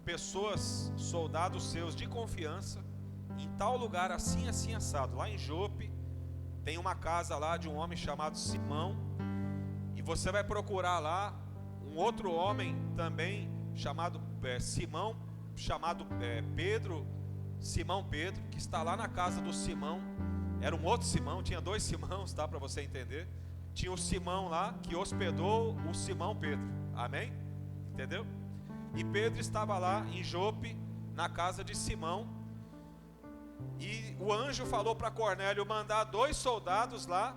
pessoas, soldados seus de confiança, em tal lugar assim, assim, assado. Lá em Jope, tem uma casa lá de um homem chamado Simão. E você vai procurar lá um outro homem também chamado Simão, chamado Pedro, Simão Pedro, que está lá na casa do Simão. Era um outro Simão, tinha dois Simãos, tá, para você entender. Tinha o Simão lá que hospedou o Simão Pedro, amém? Entendeu? E Pedro estava lá em Jope, na casa de Simão. E o anjo falou para Cornélio mandar 2 soldados lá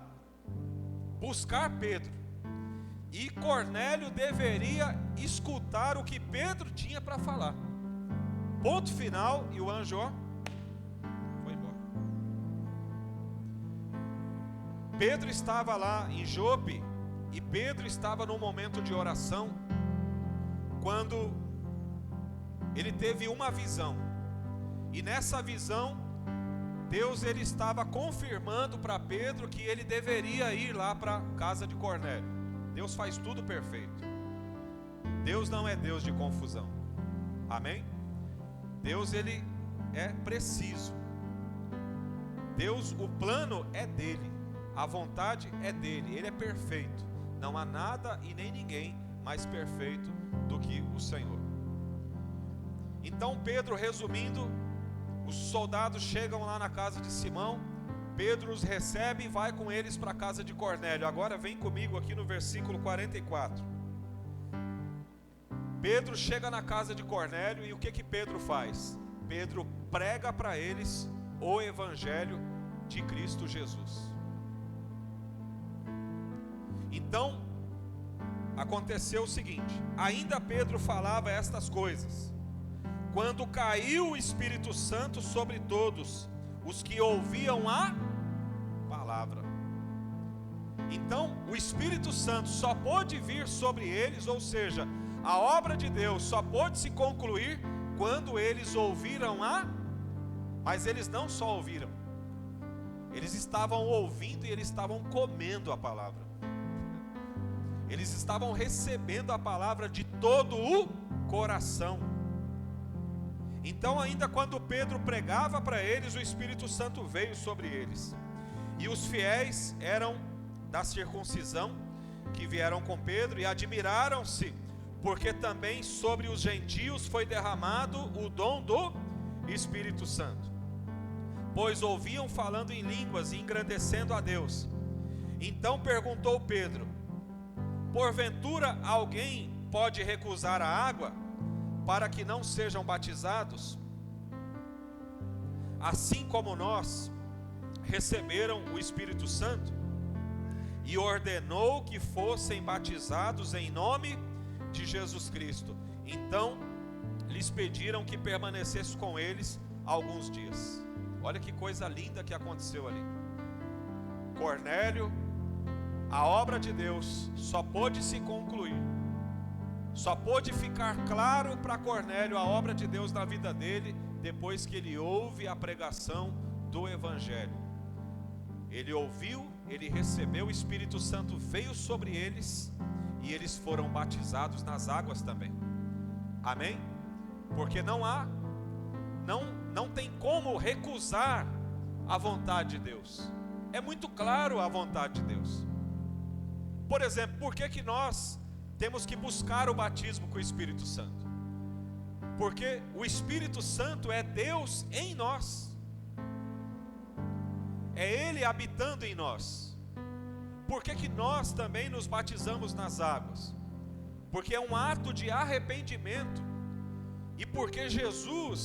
buscar Pedro. E Cornélio deveria escutar o que Pedro tinha para falar. Ponto final, e o anjo foi embora. Pedro estava lá em Jope, e Pedro estava num momento de oração, quando ele teve uma visão. E nessa visão, Deus, ele estava confirmando para Pedro que ele deveria ir lá para a casa de Cornélio. Deus faz tudo perfeito. Deus não é Deus de confusão. Amém? Deus, ele é preciso. Deus, o plano é dele, a vontade é dele, ele é perfeito. Não há nada e nem ninguém mais perfeito do que o Senhor. Então Pedro, resumindo, os soldados chegam lá na casa de Simão, Pedro os recebe e vai com eles para a casa de Cornélio. Agora vem comigo aqui no versículo 44. Pedro chega na casa de Cornélio e o que Pedro faz? Pedro prega para eles o evangelho de Cristo Jesus. Então, aconteceu o seguinte: ainda Pedro falava estas coisas, quando caiu o Espírito Santo sobre todos os que ouviam a palavra. Então, o Espírito Santo só pôde vir sobre eles, ou seja, a obra de Deus só pôde se concluir quando eles ouviram mas eles não só ouviram, eles estavam ouvindo e eles estavam comendo a palavra. Eles estavam recebendo a palavra de todo o coração. Então, ainda quando Pedro pregava para eles, o Espírito Santo veio sobre eles. E os fiéis eram da circuncisão que vieram com Pedro e admiraram-se, porque também sobre os gentios foi derramado o dom do Espírito Santo, pois ouviam falando em línguas e engrandecendo a Deus. Então perguntou Pedro: porventura alguém pode recusar a água para que não sejam batizados, assim como nós receberam o Espírito Santo? E ordenou que fossem batizados em nome de Jesus Cristo. Então lhes pediram que permanecesse com eles alguns dias. Olha que coisa linda que aconteceu ali. Cornélio, a obra de Deus só pôde se concluir, só pôde ficar claro para Cornélio a obra de Deus na vida dele, depois que ele ouve a pregação do Evangelho. Ele ouviu, ele recebeu, o Espírito Santo veio sobre eles e eles foram batizados nas águas também. Amém? Porque não não tem como recusar a vontade de Deus. É muito claro a vontade de Deus. Por exemplo, por que nós temos que buscar o batismo com o Espírito Santo? Porque o Espírito Santo é Deus em nós. É Ele habitando em nós. Por que nós também nos batizamos nas águas? Porque é um ato de arrependimento. E porque Jesus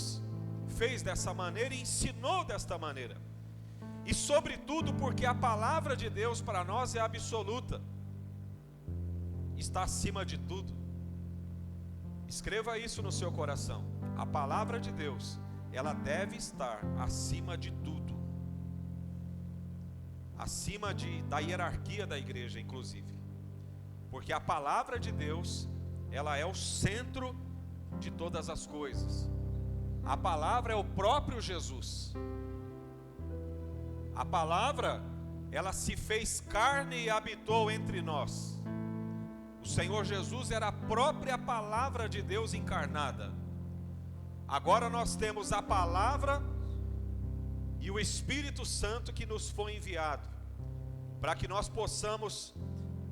fez dessa maneira e ensinou desta maneira. E sobretudo porque a palavra de Deus para nós é absoluta. Está acima de tudo. Escreva isso no seu coração. A palavra de Deus, ela deve estar acima de tudo. Acima da hierarquia da igreja, inclusive. Porque a palavra de Deus, ela é o centro de todas as coisas. A palavra é o próprio Jesus. A palavra, ela se fez carne e habitou entre nós. O Senhor Jesus era a própria palavra de Deus encarnada. Agora nós temos a palavra e o Espírito Santo que nos foi enviado, para que nós possamos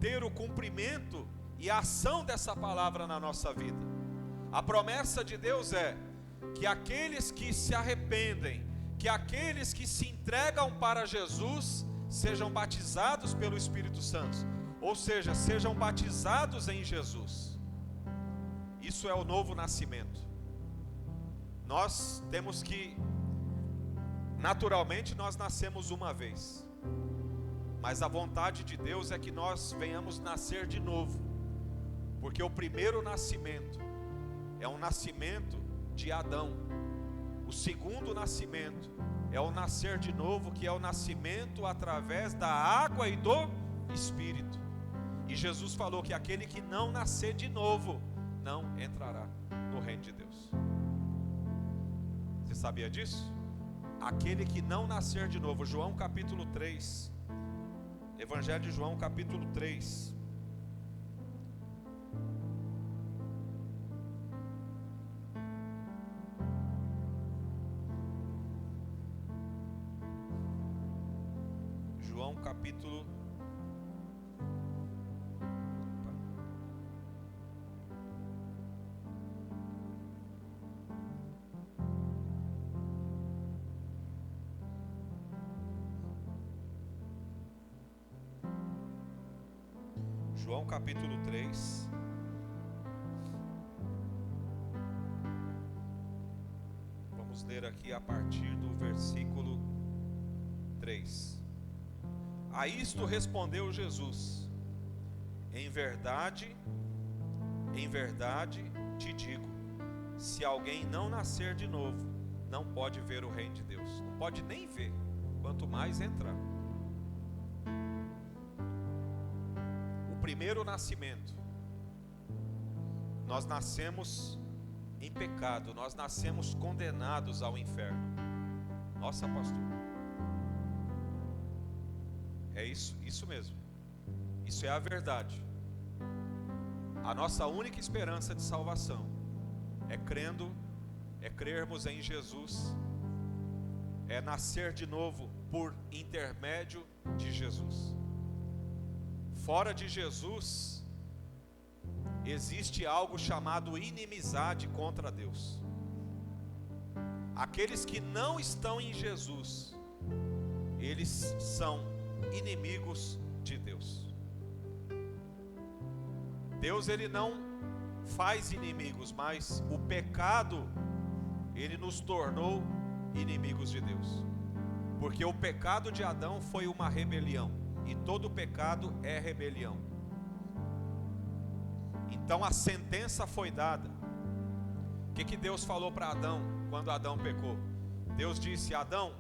ter o cumprimento e a ação dessa palavra na nossa vida. A promessa de Deus é que aqueles que se arrependem, que aqueles que se entregam para Jesus, sejam batizados pelo Espírito Santo, ou seja, sejam batizados em Jesus. Isso é o novo nascimento. Nós temos que, naturalmente nós nascemos uma vez, mas a vontade de Deus é que nós venhamos nascer de novo, porque o primeiro nascimento é um nascimento de Adão. O segundo nascimento é o nascer de novo, que é o nascimento através da água e do Espírito. E Jesus falou que aquele que não nascer de novo não entrará no reino de Deus. Você sabia disso? Aquele que não nascer de novo. João capítulo 3, Evangelho de João capítulo 3. João capítulo João capítulo 3. Vamos ler aqui a partir do versículo 3. A isto respondeu Jesus: em verdade te digo, se alguém não nascer de novo, não pode ver o reino de Deus. Não pode nem ver, quanto mais entrar. Primeiro nascimento, nós nascemos em pecado, nós nascemos condenados ao inferno. Nossa, pastor, é isso mesmo, isso é a verdade. A nossa única esperança de salvação é crermos em Jesus, é nascer de novo por intermédio de Jesus. Fora de Jesus, existe algo chamado inimizade contra Deus. Aqueles que não estão em Jesus, eles são inimigos de Deus. Deus, ele não faz inimigos, mas o pecado, ele nos tornou inimigos de Deus. Porque o pecado de Adão foi uma rebelião. E todo pecado é rebelião. Então a sentença foi dada. O que Deus falou para Adão quando Adão pecou? Deus disse: Adão,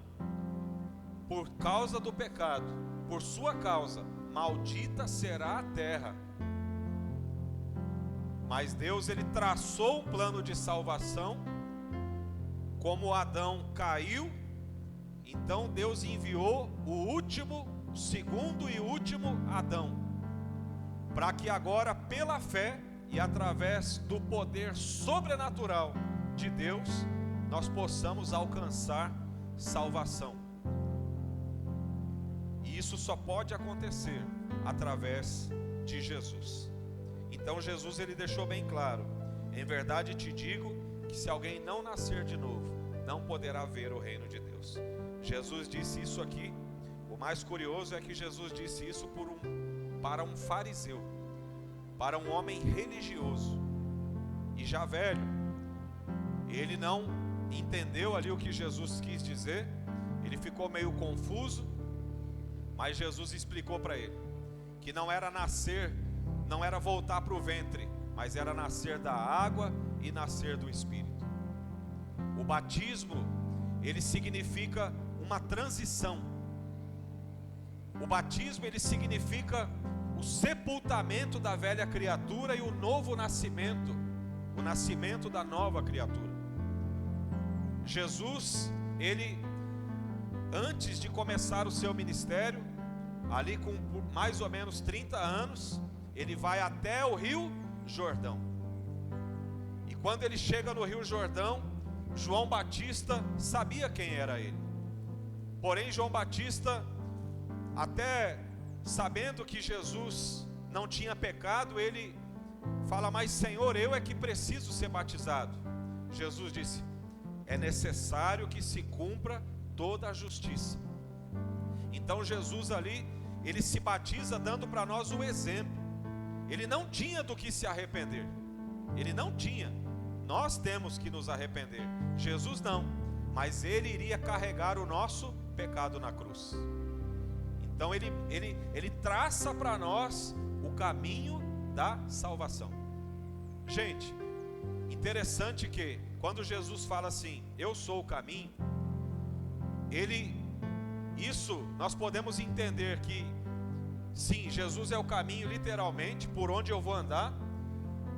por causa do pecado, por sua causa, maldita será a terra. Mas Deus, ele traçou um plano de salvação. Como Adão caiu, então Deus enviou o segundo e último Adão, para que agora, pela fé e através do poder sobrenatural de Deus, nós possamos alcançar salvação. E isso só pode acontecer através de Jesus. Então Jesus ele deixou bem claro: em verdade te digo que se alguém não nascer de novo, não poderá ver o reino de Deus. Jesus disse isso aqui. O mais curioso é que Jesus disse isso para um fariseu, para um homem religioso e já velho. Ele não entendeu ali o que Jesus quis dizer, ele ficou meio confuso, mas Jesus explicou para ele que não era nascer, não era voltar para o ventre, mas era nascer da água e nascer do Espírito. O batismo, ele significa uma transição. O batismo, ele significa o sepultamento da velha criatura e o novo nascimento, o nascimento da nova criatura. Jesus, ele, antes de começar o seu ministério, ali com mais ou menos 30 anos, ele vai até o Rio Jordão. E quando ele chega no Rio Jordão, João Batista sabia quem era ele. Porém, João Batista, até sabendo que Jesus não tinha pecado, ele fala: mas Senhor, eu é que preciso ser batizado. Jesus disse: é necessário que se cumpra toda a justiça. Então Jesus ali, ele se batiza dando para nós o exemplo. Ele não tinha do que se arrepender. Ele não tinha. Nós temos que nos arrepender. Jesus não. Mas ele iria carregar o nosso pecado na cruz. Então ele traça para nós o caminho da salvação. Gente, interessante que quando Jesus fala assim: eu sou o caminho, isso nós podemos entender que sim, Jesus é o caminho literalmente, por onde eu vou andar,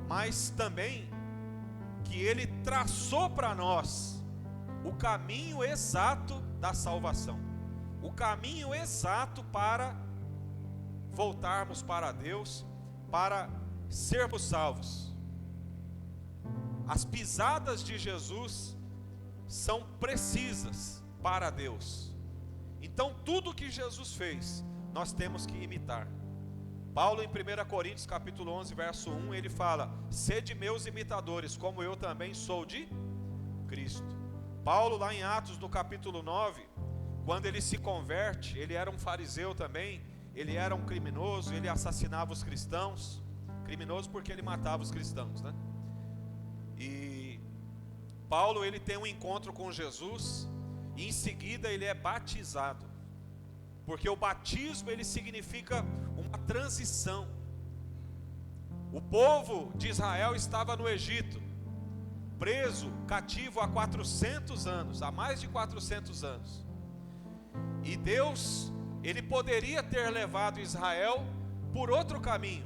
mas também que ele traçou para nós o caminho exato da salvação, o caminho exato para voltarmos para Deus, para sermos salvos. As pisadas de Jesus são precisas para Deus. Então tudo que Jesus fez, nós temos que imitar. Paulo em 1 Coríntios capítulo 11 verso 1, ele fala: sede meus imitadores, como eu também sou de Cristo. Paulo lá em Atos no capítulo 9, quando ele se converte, ele era um fariseu também, ele era um criminoso, ele assassinava os cristãos. Criminoso porque ele matava os cristãos, né? E Paulo, ele tem um encontro com Jesus, e em seguida ele é batizado, porque o batismo, ele significa uma transição. O povo de Israel estava no Egito, preso, cativo há 400 anos, há mais de 400 anos. E Deus, ele poderia ter levado Israel por outro caminho,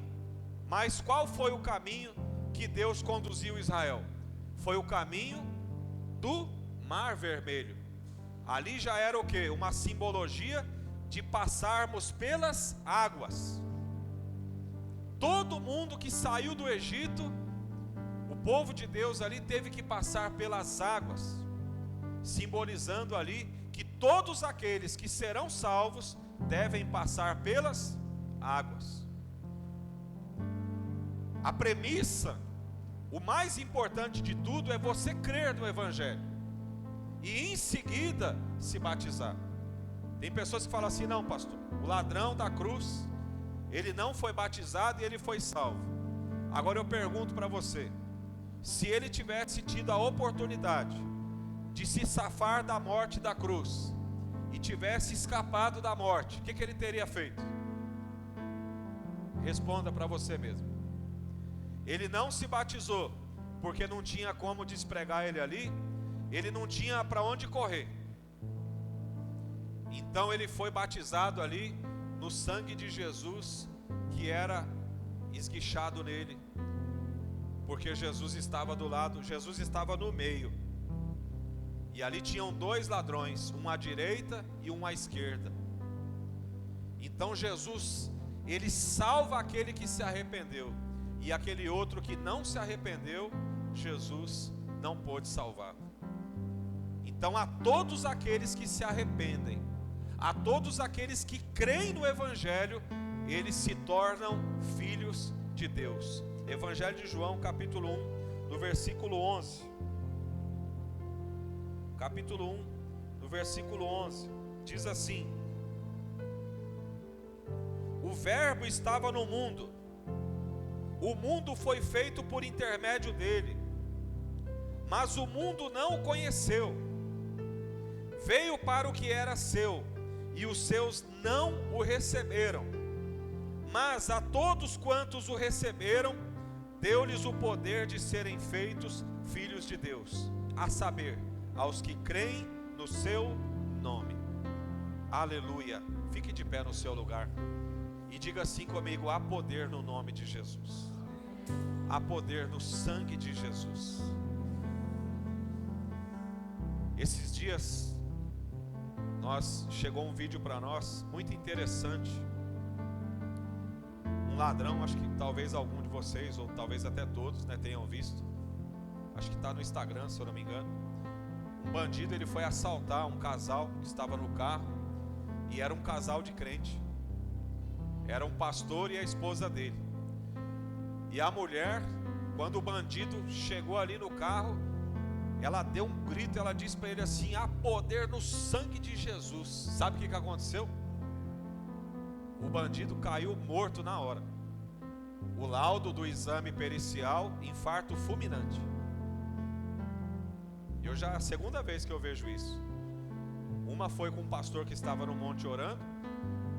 mas qual foi o caminho que Deus conduziu Israel? Foi o caminho do Mar Vermelho. Ali já era o quê? Uma simbologia de passarmos pelas águas. Todo mundo que saiu do Egito, o povo de Deus ali teve que passar pelas águas, simbolizando ali que todos aqueles que serão salvos devem passar pelas águas. A premissa, o mais importante de tudo, é você crer no Evangelho e em seguida se batizar. Tem pessoas que falam assim: não, pastor, o ladrão da cruz, ele não foi batizado e ele foi salvo. Agora eu pergunto para você: se ele tivesse tido a oportunidade de se safar da morte da cruz e tivesse escapado da morte, o que ele teria feito? Responda para você mesmo. Ele não se batizou porque não tinha como despregar ele ali, ele não tinha para onde correr. Então ele foi batizado ali no sangue de Jesus, que era esguichado nele, porque Jesus estava do lado, Jesus estava no meio, e ali tinham dois ladrões, um à direita e um à esquerda. Então Jesus, ele salva aquele que se arrependeu, e aquele outro que não se arrependeu, Jesus não pôde salvar. Então, a todos aqueles que se arrependem, a todos aqueles que creem no Evangelho, eles se tornam filhos de Deus. Evangelho de João, capítulo 1, no versículo 11. Capítulo 1, no versículo 11, diz assim: o Verbo estava no mundo, o mundo foi feito por intermédio dele, mas o mundo não o conheceu. Veio para o que era seu, e os seus não o receberam. Mas a todos quantos o receberam, deu-lhes o poder de serem feitos filhos de Deus, a saber, aos que creem no seu nome. Aleluia. Fique de pé no seu lugar e diga assim comigo: há poder no nome de Jesus, há poder no sangue de Jesus. Esses dias chegou um vídeo para nós muito interessante. Um ladrão, acho que talvez algum de vocês, ou talvez até todos, tenham visto. Acho que está no Instagram, se eu não me engano. Um bandido, ele foi assaltar um casal que estava no carro, e era um casal de crente. Era um pastor e a esposa dele. E a mulher, quando o bandido chegou ali no carro, ela deu um grito, ela disse para ele assim: há poder no sangue de Jesus. Sabe o que aconteceu? O bandido caiu morto na hora. O laudo do exame pericial: infarto fulminante. Já é a segunda vez que eu vejo isso. Uma foi com um pastor que estava no monte orando,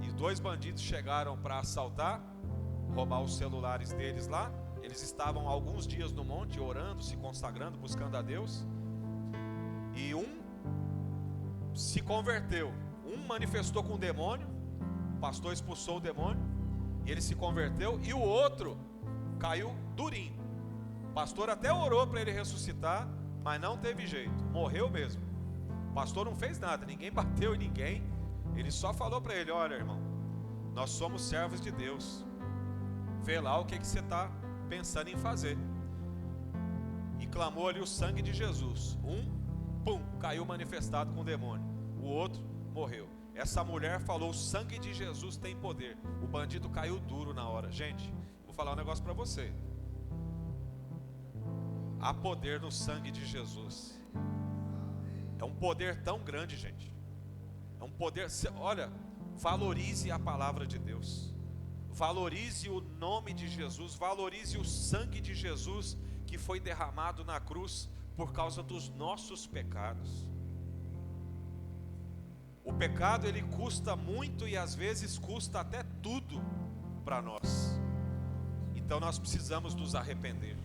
e 2 bandidos chegaram para assaltar, roubar os celulares deles lá. Eles estavam alguns dias no monte orando, se consagrando, buscando a Deus. E um se converteu. Um manifestou com o demônio, o pastor expulsou o demônio, e ele se converteu. E o outro caiu durinho. O pastor até orou para ele ressuscitar, mas não teve jeito, morreu mesmo. O pastor não fez nada, ninguém bateu em ninguém. Ele só falou para ele: olha, irmão, nós somos servos de Deus, vê lá o que você está pensando em fazer. E clamou ali o sangue de Jesus. Caiu manifestado com o demônio. O outro morreu. Essa mulher falou: o sangue de Jesus tem poder. O bandido caiu duro na hora. Gente, vou falar um negócio para você. Há poder no sangue de Jesus. É um poder tão grande, gente. É um poder. Olha, valorize a palavra de Deus. Valorize o nome de Jesus. Valorize o sangue de Jesus que foi derramado na cruz por causa dos nossos pecados. O pecado, ele custa muito e às vezes custa até tudo para nós. Então nós precisamos nos arrepender.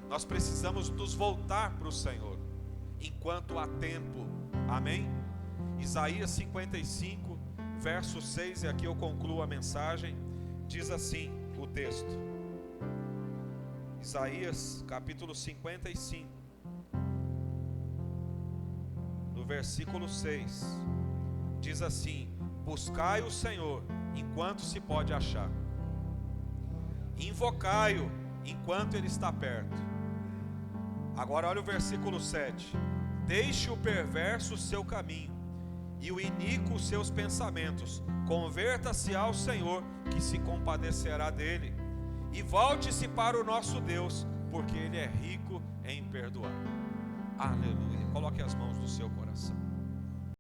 Nós precisamos nos voltar para o Senhor enquanto há tempo. Amém? Isaías 55, verso 6, e aqui eu concluo a mensagem. Diz assim o texto. Isaías capítulo 55, no versículo 6, diz assim: buscai o Senhor enquanto se pode achar, invocai-o enquanto ele está perto. Agora olha o versículo 7: deixe o perverso o seu caminho, e o iníquo os seus pensamentos. Converta-se ao Senhor, que se compadecerá dele, e volte-se para o nosso Deus, porque ele é rico em perdoar. Aleluia. Coloque as mãos no seu coração.